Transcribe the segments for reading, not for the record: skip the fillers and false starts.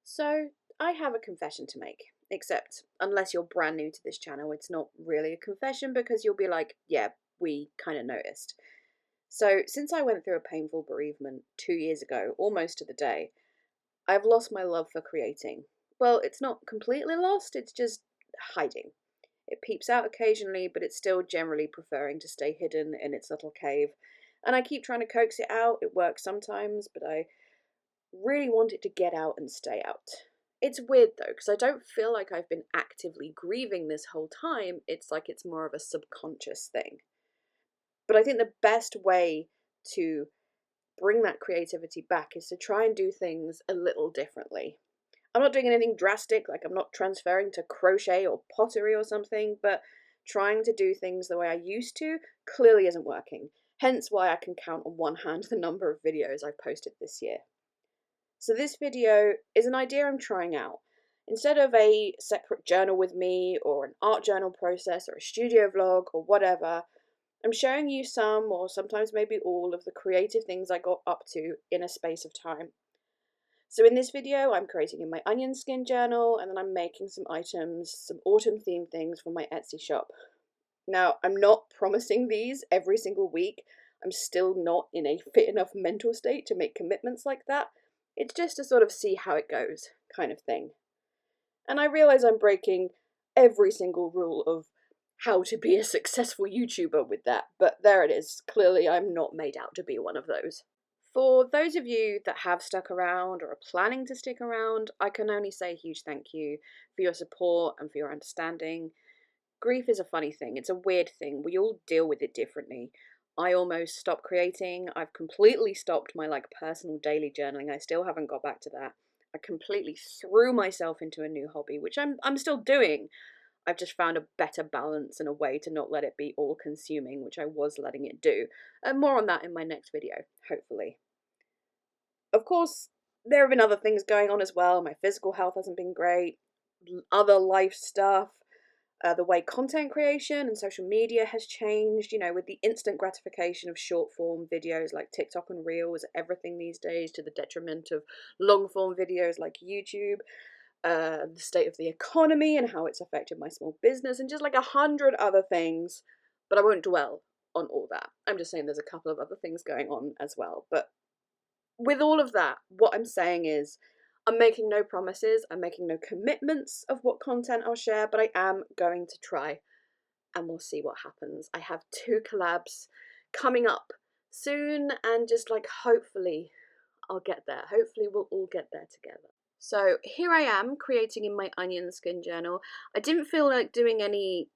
So, I have a confession to make. Except, unless you're brand new to this channel, it's not really a confession because you'll be like, yeah, we kind of noticed. So, since I went through a painful bereavement 2 years ago, almost to the day, I've lost my love for creating. Well, it's not completely lost, it's just hiding. It peeps out occasionally, but it's still generally preferring to stay hidden in its little cave. And I keep trying to coax it out. It works sometimes, but I really want it to get out and stay out. It's weird though, because I don't feel like I've been actively grieving this whole time. It's like it's more of a subconscious thing. But I think the best way to bring that creativity back is to try and do things a little differently. I'm not doing anything drastic, like I'm not transferring to crochet or pottery or something, but trying to do things the way I used to clearly isn't working. Hence why I can count on one hand the number of videos I've posted this year. So this video is an idea I'm trying out. Instead of a separate journal with me or an art journal process or a studio vlog or whatever, I'm showing you some or sometimes maybe all of the creative things I got up to in a space of time. So in this video, I'm creating in my onion skin journal and then I'm making some items, some autumn themed things for my Etsy shop. Now, I'm not promising these every single week. I'm still not in a fit enough mental state to make commitments like that. It's just to sort of see how it goes, kind of thing. And I realize I'm breaking every single rule of how to be a successful YouTuber with that, but there it is. Clearly, I'm not made out to be one of those. For those of you that have stuck around or are planning to stick around, I can only say a huge thank you for your support and for your understanding. Grief is a funny thing. It's a weird thing. We all deal with it differently. I almost stopped creating. I've completely stopped my personal daily journaling. I still haven't got back to that. I completely threw myself into a new hobby, which I'm still doing. I've just found a better balance and a way to not let it be all consuming, which I was letting it do. And more on that in my next video, hopefully. Of course, there have been other things going on as well. My physical health hasn't been great. Other life stuff. The way content creation and social media has changed, with the instant gratification of short form videos like TikTok and Reels, everything these days, to the detriment of long form videos like YouTube, the state of the economy and how it's affected my small business, and just like 100 other things. But I won't dwell on all that. I'm just saying there's a couple of other things going on as well. But with all of that, what I'm saying is, I'm making no promises, I'm making no commitments of what content I'll share, but I am going to try and we'll see what happens. I have 2 collabs coming up soon and just hopefully I'll get there. Hopefully we'll all get there together. So here I am creating in my onion skin journal. I didn't feel like doing any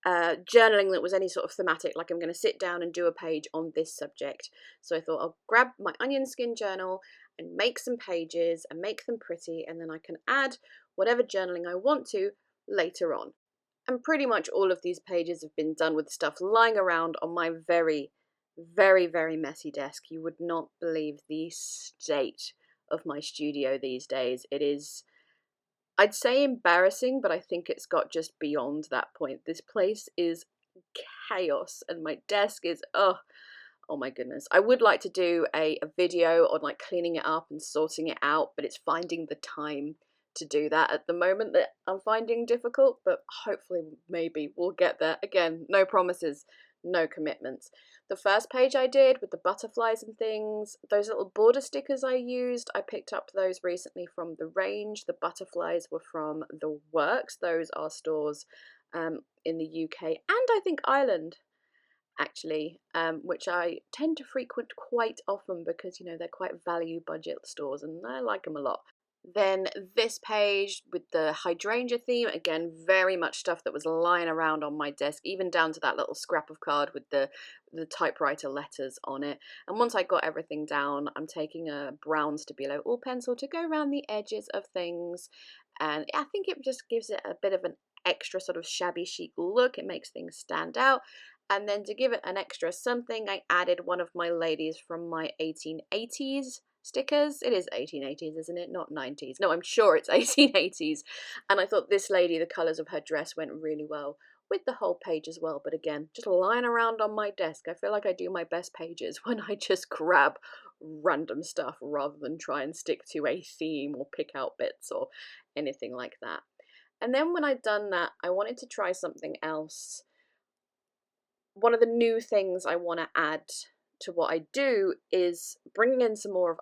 journaling that was any sort of thematic, like I'm going to sit down and do a page on this subject. So I thought I'll grab my onion skin journal and make some pages and make them pretty, and then I can add whatever journaling I want to later on. And pretty much all of these pages have been done with stuff lying around on my very, very, very messy desk. You would not believe the state of my studio these days. It is, I'd say, embarrassing, but I think it's got just beyond that point. This place is chaos and my desk is, oh my goodness. I would like to do a video on cleaning it up and sorting it out, but it's finding the time to do that at the moment that I'm finding difficult, but hopefully maybe we'll get there. Again, no promises, no commitments. The first page I did with the butterflies and things, those little border stickers I used, I picked up those recently from the range. The butterflies were from The Works. Those are stores in the UK and I think Ireland, actually, which I tend to frequent quite often because, they're quite value budget stores and I like them a lot. Then this page with the hydrangea theme, again, very much stuff that was lying around on my desk, even down to that little scrap of card with the typewriter letters on it. And once I got everything down, I'm taking a brown Stabilo all pencil to go around the edges of things. And I think it just gives it a bit of an extra sort of shabby chic look. It makes things stand out. And then to give it an extra something, I added one of my ladies from my 1880s stickers. It is 1880s, isn't it? Not 90s. No, I'm sure it's 1880s. And I thought this lady, the colours of her dress went really well with the whole page as well. But again, just lying around on my desk. I feel like I do my best pages when I just grab random stuff rather than try and stick to a theme or pick out bits or anything like that. And then when I'd done that, I wanted to try something else. One of the new things I want to add to what I do is bringing in some more of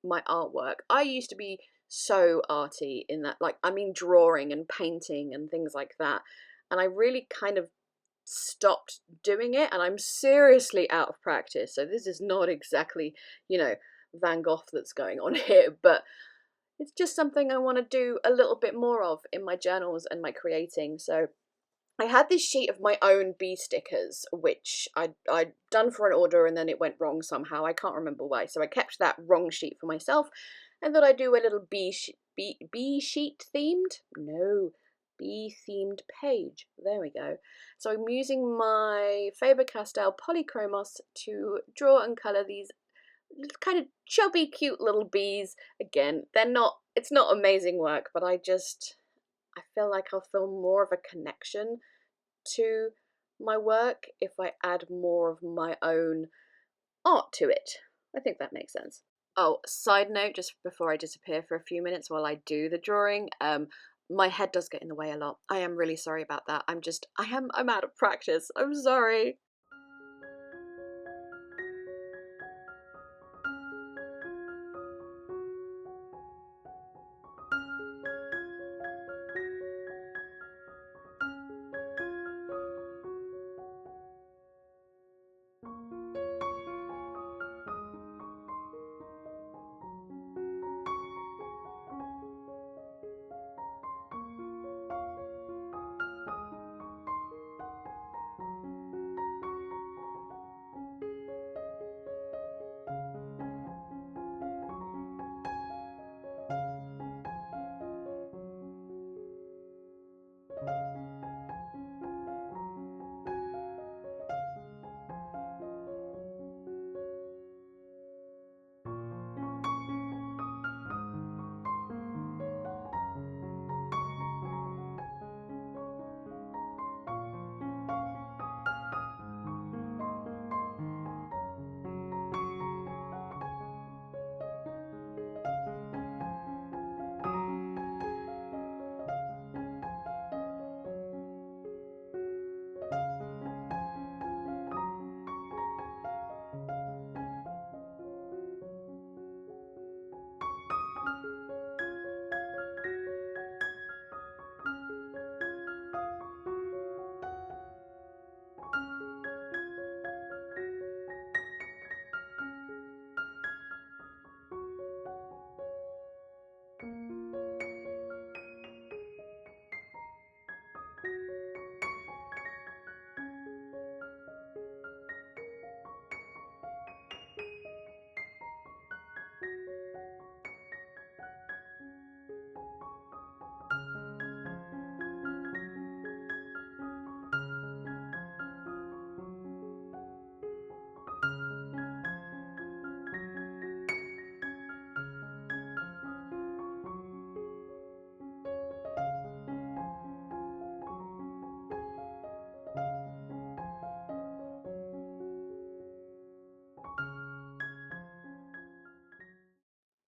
my artwork. I used to be so arty in that, like, I mean, drawing and painting and things like that. And I really kind of stopped doing it, and I'm seriously out of practice. So this is not exactly, you know, Van Gogh that's going on here, but it's just something I want to do a little bit more of in my journals and my creating. So I had this sheet of my own bee stickers, which I'd done for an order and then it went wrong somehow. I can't remember why. So I kept that wrong sheet for myself and thought I'd do a little bee sheet themed? No, bee themed page. There we go. So I'm using my Faber-Castell Polychromos to draw and colour these kind of chubby, cute little bees. Again, it's not amazing work, but I feel like I'll feel more of a connection to my work if I add more of my own art to it. I think that makes sense. Oh, side note, just before I disappear for a few minutes while I do the drawing, my head does get in the way a lot. I am really sorry about that. I'm out of practice. I'm sorry.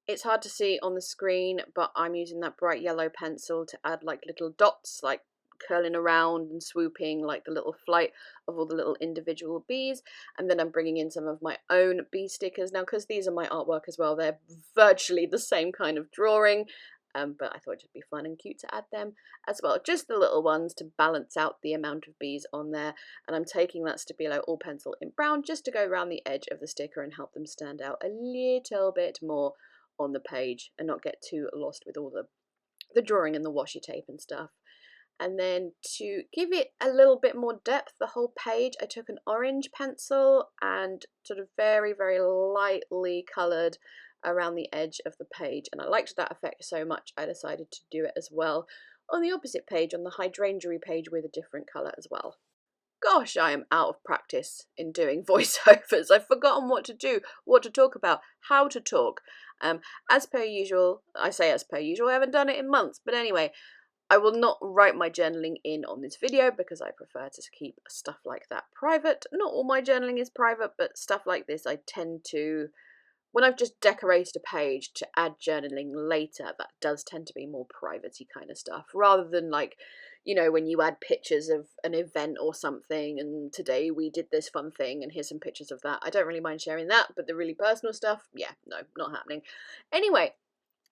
It's hard to see on the screen, but I'm using that bright yellow pencil to add like little dots, like curling around and swooping, like the little flight of all the little individual bees. And then I'm bringing in some of my own bee stickers. Now, because these are my artwork as well, they're virtually the same kind of drawing, but I thought it'd be fun and cute to add them as well. Just the little ones to balance out the amount of bees on there. And I'm taking that Stabilo all pencil in brown just to go around the edge of the sticker and help them stand out a little bit more on the page and not get too lost with all the drawing and the washi tape and stuff. And then to give it a little bit more depth, the whole page, I took an orange pencil and sort of very, very lightly coloured around the edge of the page. And I liked that effect so much, I decided to do it as well on the opposite page, on the hydrangea page, with a different colour as well. Gosh, I am out of practice in doing voiceovers. I've forgotten what to do, what to talk about, how to talk. As per usual, I say as per usual, I haven't done it in months, but anyway, I will not write my journaling in on this video because I prefer to keep stuff like that private. Not all my journaling is private, but stuff like this I tend to When I've just decorated a page to add journaling later, that does tend to be more privacy kind of stuff, rather than like, you know, when you add pictures of an event or something, and today we did this fun thing, and here's some pictures of that. I don't really mind sharing that, but the really personal stuff, yeah, no, not happening. Anyway,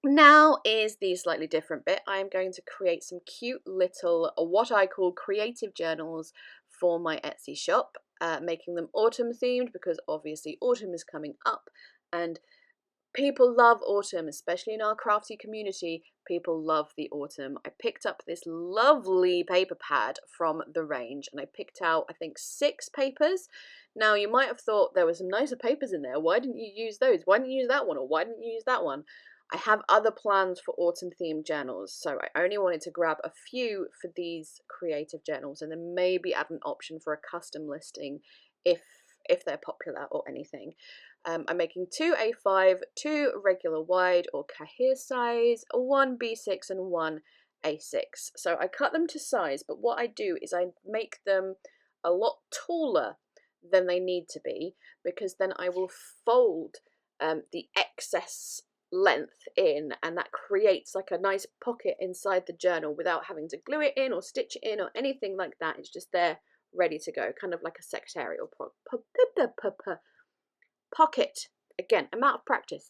now is the slightly different bit. I am going to create some cute little, what I call creative journals for my Etsy shop, making them autumn themed because obviously autumn is coming up and people love autumn, especially in our crafty community. People love the autumn. I picked up this lovely paper pad from the range and I picked out, I think, 6 papers. Now, you might have thought there were some nicer papers in there. Why didn't you use those? Why didn't you use that one? Or why didn't you use that one? I have other plans for autumn themed journals, so I only wanted to grab a few for these creative journals and then maybe add an option for a custom listing if they're popular or anything. I'm making 2 A5, 2 regular wide or Kahir size, 1 B6 and 1 A6. So I cut them to size, but what I do is I make them a lot taller than they need to be, because then I will fold the excess length in, and that creates like a nice pocket inside the journal without having to glue it in or stitch it in or anything like that. It's just there ready to go, kind of like a secretarial pocket. Again, amount of practice.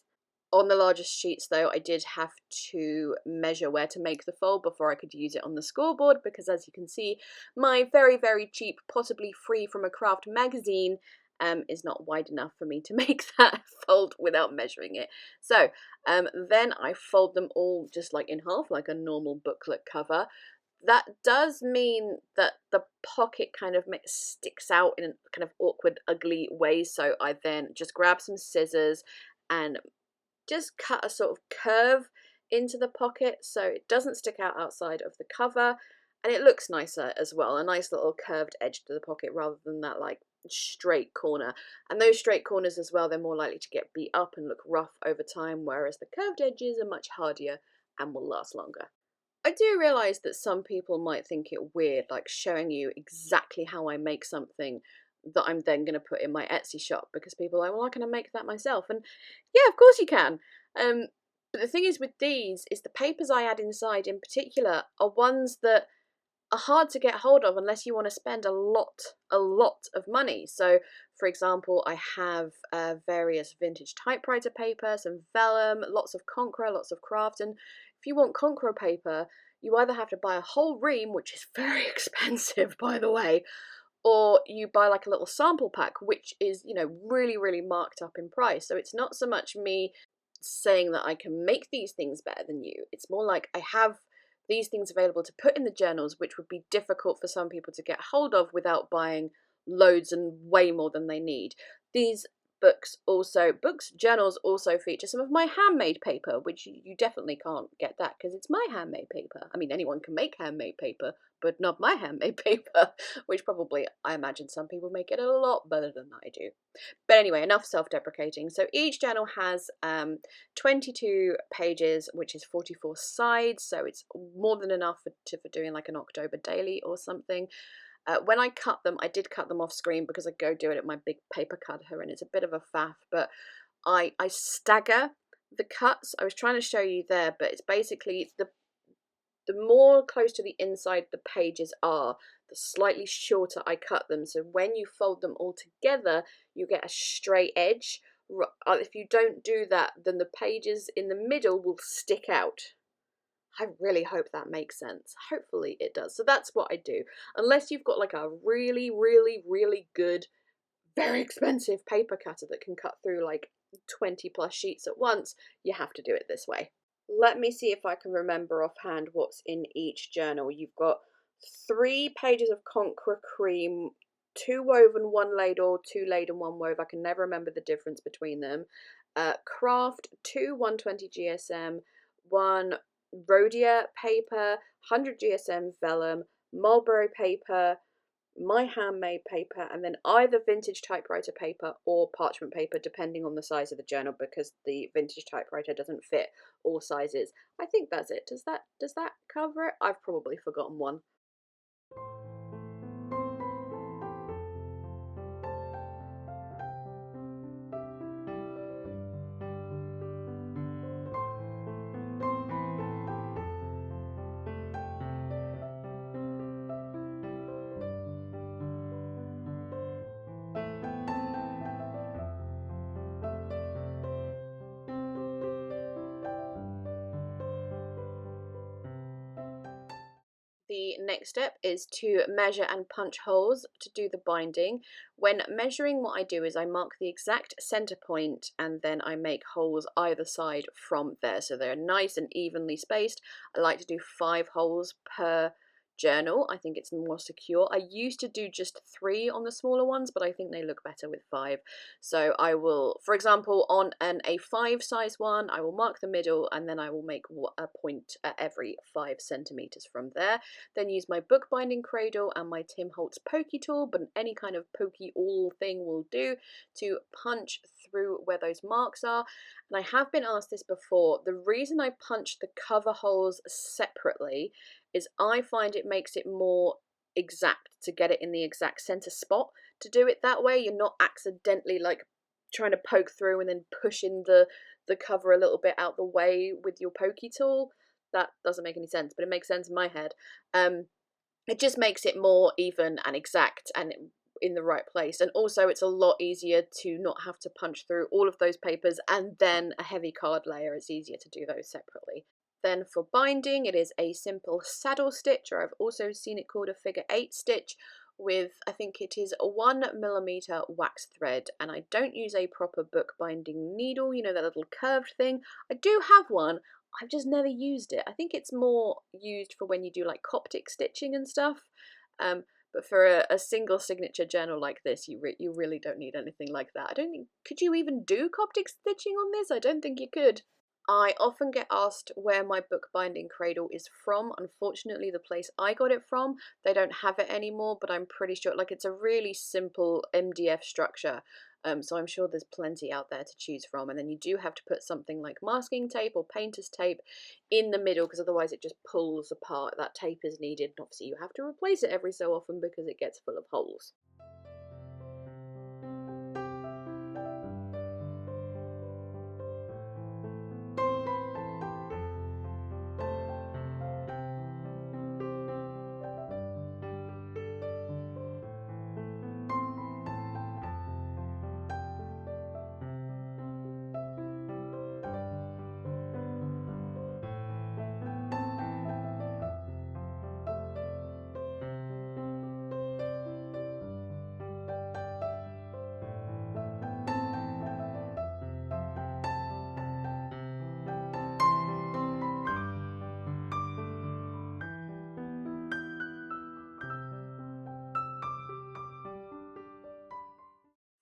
On the largest sheets though, I did have to measure where to make the fold before I could use it on the scoreboard, because as you can see, my very, very cheap, possibly free from a craft magazine, is not wide enough for me to make that fold without measuring it. So then I fold them all just like in half, like a normal booklet cover. That does mean that the pocket kind of sticks out in a kind of awkward, ugly way. So I then just grab some scissors and just cut a sort of curve into the pocket so it doesn't stick out outside of the cover, and it looks nicer as well. A nice little curved edge to the pocket rather than that like straight corner. And those straight corners as well, they're more likely to get beat up and look rough over time, whereas the curved edges are much hardier and will last longer. I do realise that some people might think it weird, like showing you exactly how I make something that I'm then going to put in my Etsy shop, because people are like, well, I can make that myself. And yeah, of course you can. But the thing is with these is the papers I add inside in particular are ones that are hard to get hold of unless you want to spend a lot of money. So, for example, I have various vintage typewriter paper, some vellum, lots of Concra, lots of craft, and if you want Concra paper, you either have to buy a whole ream, which is very expensive, by the way, or you buy like a little sample pack, which is, you know, really, really marked up in price. So it's not so much me saying that I can make these things better than you. It's more like I have these things available to put in the journals, which would be difficult for some people to get hold of without buying loads and way more than they need. These journals also feature some of my handmade paper, which you definitely can't get that because it's my handmade paper. I mean, anyone can make handmade paper, but not my handmade paper, which probably, I imagine some people make it a lot better than I do. But anyway, enough self-deprecating. So each journal has 22 pages, which is 44 sides, so it's more than enough for doing like an October daily or something. When I cut them, I did cut them off screen because I go do it at my big paper cutter and it's a bit of a faff, but I stagger the cuts. I was trying to show you there, but it's basically the more close to the inside the pages are, the slightly shorter I cut them. So when you fold them all together, you get a straight edge. If you don't do that, then the pages in the middle will stick out. I really hope that makes sense. Hopefully it does. So that's what I do. Unless you've got like a really, really, really good, very expensive paper cutter that can cut through like 20 plus sheets at once, you have to do it this way. Let me see if I can remember offhand what's in each journal. You've got 3 pages of Concra cream, 2 woven, 1 laid, or 2 laid and 1 wove. I can never remember the difference between them. Craft, 2 120 GSM, 1 Rhodia paper, 100 GSM vellum, mulberry paper, my handmade paper, and then either vintage typewriter paper or parchment paper, depending on the size of the journal, because the vintage typewriter doesn't fit all sizes. I think that's it. Does that cover it? I've probably forgotten one. The next step is to measure and punch holes to do the binding. When measuring, what I do is I mark the exact center point and then I make holes either side from there, so they're nice and evenly spaced. I like to do 5 holes per journal. I think it's more secure. I used to do just 3 on the smaller ones, but I think they look better with 5. So I will, for example, on an A5 size one, I will mark the middle and then I will make a point at every 5 centimeters from there. Then use my bookbinding cradle and my Tim Holtz pokey tool, but any kind of pokey awl thing will do, to punch through where those marks are. And I have been asked this before. The reason I punch the cover holes separately is I find it makes it more exact to get it in the exact center spot. To do it that way, you're not accidentally like trying to poke through and then pushing the cover a little bit out the way with your pokey tool. That doesn't make any sense, but it makes sense in my head. It just makes it more even and exact and in the right place, and also it's a lot easier to not have to punch through all of those papers and then a heavy card layer. It's easier to do those separately. Then for binding, it is a simple saddle stitch, or I've also seen it called a figure 8 stitch, with, I think it is a 1mm wax thread, and I don't use a proper bookbinding needle, you know, that little curved thing. I do have one, I've just never used it. I think it's more used for when you do like Coptic stitching and stuff, but for a single signature journal like this, you really don't need anything like that. I don't think, could you even do Coptic stitching on this? I don't think you could. I often get asked where my bookbinding cradle is from. Unfortunately, the place I got it from, they don't have it anymore, but I'm pretty sure, like, it's a really simple MDF structure, so I'm sure there's plenty out there to choose from. And then you do have to put something like masking tape or painter's tape in the middle, because otherwise it just pulls apart. That tape is needed, and obviously you have to replace it every so often because it gets full of holes.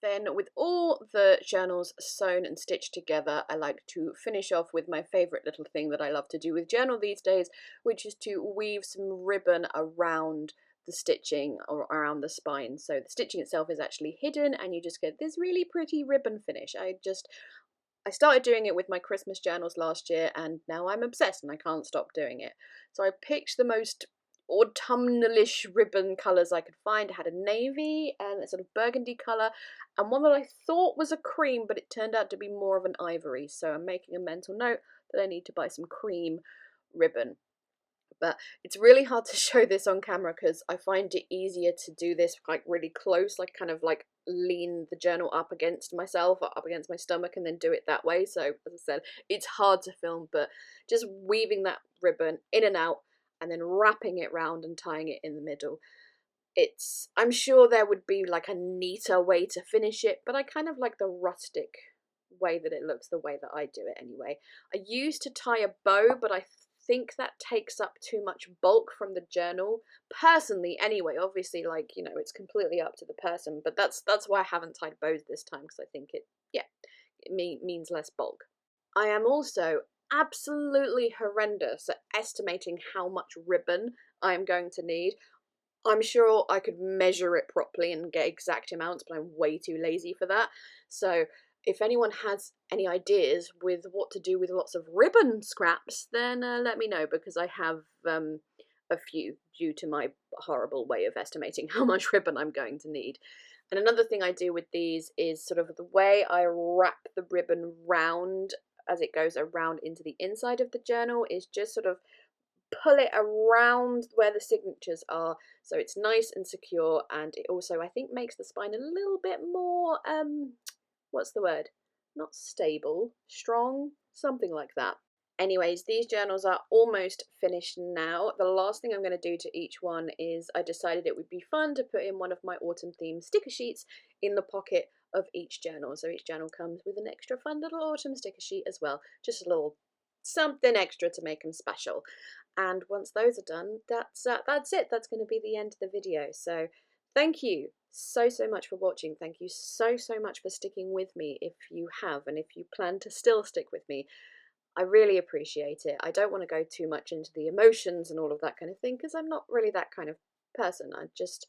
Then, with all the journals sewn and stitched together, I like to finish off with my favourite little thing that I love to do with journal these days, which is to weave some ribbon around the stitching or around the spine. So the stitching itself is actually hidden and you just get this really pretty ribbon finish. I started doing it with my Christmas journals last year and now I'm obsessed and I can't stop doing it. So I picked the most autumnalish ribbon colours I could find. I had a navy and a sort of burgundy colour and one that I thought was a cream, but it turned out to be more of an ivory. So I'm making a mental note that I need to buy some cream ribbon. But it's really hard to show this on camera because I find it easier to do this like really close, like kind of like lean the journal up against myself or up against my stomach and then do it that way. So as I said, it's hard to film, but just weaving that ribbon in and out and then wrapping it round and tying it in the middle. I'm sure there would be like a neater way to finish it, but I kind of like the rustic way that it looks, the way that I do it anyway. I used to tie a bow, but I think that takes up too much bulk from the journal. Personally, anyway, obviously, like, you know, it's completely up to the person, but that's why I haven't tied bows this time, because I think it means less bulk. I am also absolutely horrendous at estimating how much ribbon I'm going to need. I'm sure I could measure it properly and get exact amounts, but I'm way too lazy for that. So if anyone has any ideas with what to do with lots of ribbon scraps, then let me know, because I have a few due to my horrible way of estimating how much ribbon I'm going to need. And another thing I do with these is sort of the way I wrap the ribbon round as it goes around into the inside of the journal is just sort of pull it around where the signatures are, so it's nice and secure, and it also, I think, makes the spine a little bit more what's the word, not stable, strong, something like that. Anyways, these journals are almost finished now. The last thing I'm going to do to each one is I decided it would be fun to put in one of my autumn theme sticker sheets in the pocket of each journal. So each journal comes with an extra fun little autumn sticker sheet as well. Just a little something extra to make them special. And once those are done, that's it. That's going to be the end of the video. So thank you so much for watching. Thank you so much for sticking with me if you have, and if you plan to still stick with me. I really appreciate it. I don't want to go too much into the emotions and all of that kind of thing because I'm not really that kind of person. I just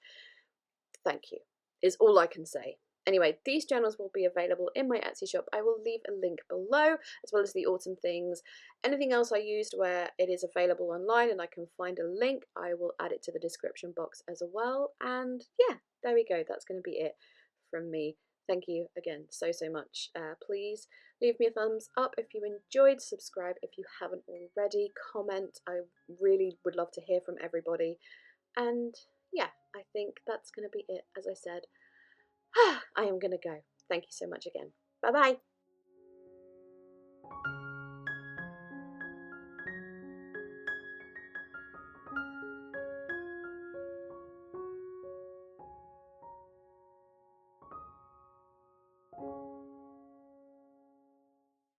thank you is all I can say. Anyway, these journals will be available in my Etsy shop. I will leave a link below, as well as the autumn things. Anything else I used where it is available online and I can find a link, I will add it to the description box as well. And yeah, there we go. That's going to be it from me. Thank you again so much. Please leave me a thumbs up if you enjoyed, subscribe if you haven't already, comment. I really would love to hear from everybody. And yeah, I think that's going to be it. As I said, I am going to go. Thank you so much again. Bye bye.